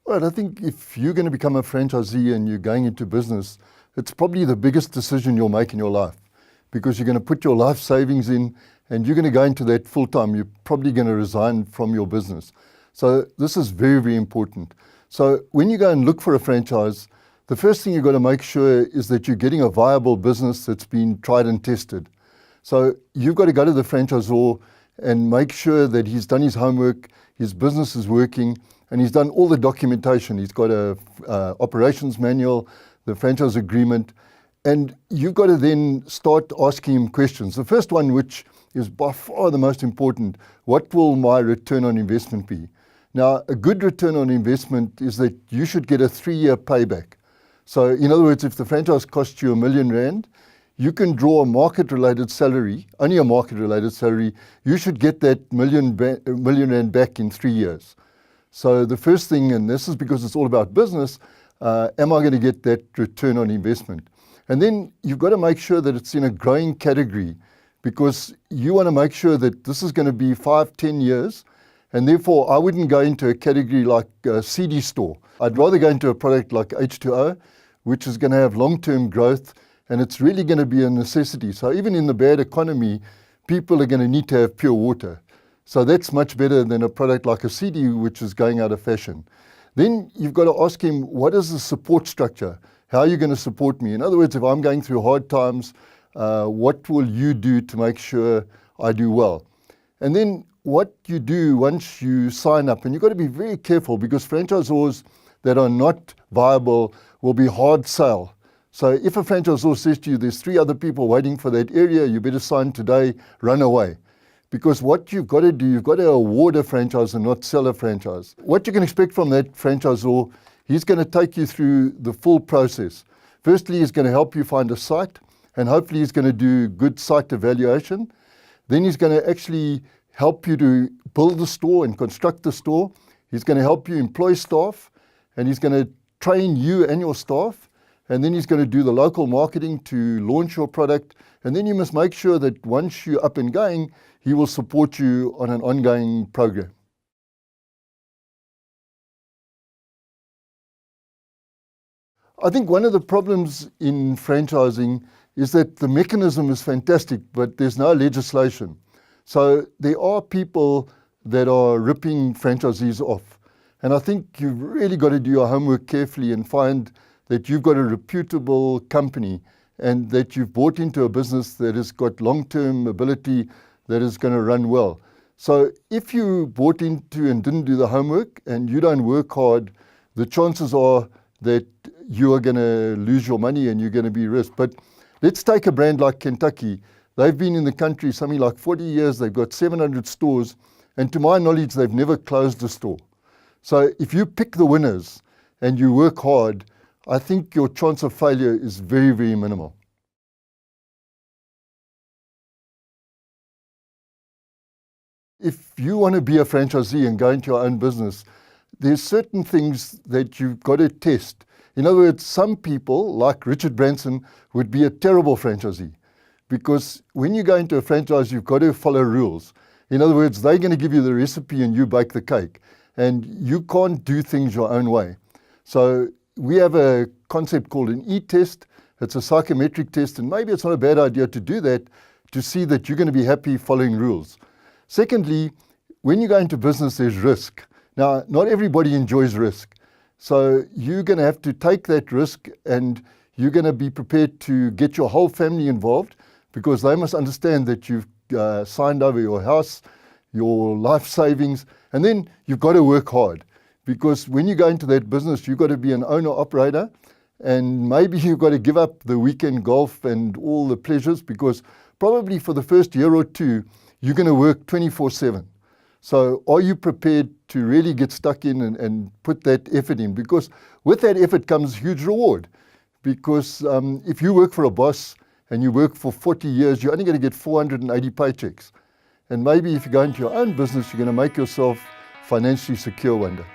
Well, I think if you're going to become a franchisee and you're going into business, it's probably the biggest decision you'll make in your life, because you're going to put your life savings in and you're going to go into that full time. You're probably going to resign from your business. So this is very, very important. So when you go and look for a franchise, the first thing you've got to make sure is that you're getting a viable business that's been tried and tested. So you've got to go to the franchisor and make sure that he's done his homework, his business is working, and he's done all the documentation. He's got a operations manual, the franchise agreement, and you've got to then start asking him questions. The first one, which is by far the most important, what will my return on investment be? Now, a good return on investment is that you should get a 3-year payback. So in other words, if the franchise costs you R1 million, you can draw a market-related salary, only a market-related salary. You should get that R1 million back in 3 years. So the first thing, and this is because it's all about business, am I going to get that return on investment? And then you've got to make sure that it's in a growing category, because you want to make sure that this is going to be 5-10 years, and therefore I wouldn't go into a category like a CD store. I'd rather go into a product like H2O, which is going to have long-term growth, and it's really going to be a necessity. So even in the bad economy, people are going to need to have pure water. So that's much better than a product like a CD, which is going out of fashion. Then you've got to ask him, what is the support structure? How are you going to support me? In other words, if I'm going through hard times, what will you do to make sure I do well? And then what you do once you sign up, and you've got to be very careful, because franchisors that are not viable will be hard sell. So if a franchisor says to you, there's 3 other people waiting for that area, you better sign today, run away. Because what you've got to do, you've got to award a franchise and not sell a franchise. What you can expect from that franchisor, he's going to take you through the full process. Firstly, he's going to help you find a site, and hopefully he's going to do good site evaluation. Then he's going to actually help you to build the store and construct the store. He's going to help you employ staff, and he's going to train you and your staff. And then he's going to do the local marketing to launch your product. And then you must make sure that once you're up and going, he will support you on an ongoing program. I think one of the problems in franchising is that the mechanism is fantastic, but there's no legislation. So there are people that are ripping franchisees off. And I think you've really got to do your homework carefully and find that you've got a reputable company and that you've bought into a business that has got long-term ability, that is going to run well. So if you bought into and didn't do the homework and you don't work hard, the chances are that you are going to lose your money and you're going to be risked. But let's take a brand like Kentucky. They've been in the country something like 40 years. They've got 700 stores. And to my knowledge, they've never closed a store. So if you pick the winners and you work hard, I think your chance of failure is very, very minimal. If you want to be a franchisee and go into your own business, there's certain things that you've got to test. In other words, some people, like Richard Branson, would be a terrible franchisee, because when you go into a franchise, you've got to follow rules. In other words, they're going to give you the recipe and you bake the cake, and you can't do things your own way. So we have a concept called an E-test. It's a psychometric test, and maybe it's not a bad idea to do that to see that you're going to be happy following rules. Secondly, when you go into business, there's risk. Now, not everybody enjoys risk. So you're going to have to take that risk, and you're going to be prepared to get your whole family involved, because they must understand that you've signed over your house, your life savings, and then you've got to work hard. Because when you go into that business, you've got to be an owner-operator, and maybe you've got to give up the weekend golf and all the pleasures, because probably for the first year or two, you're going to work 24/7. So are you prepared to really get stuck in and put that effort in? Because with that effort comes huge reward. Because if you work for a boss and you work for 40 years, you're only going to get 480 paychecks. And maybe if you go into your own business, you're going to make yourself financially secure one day.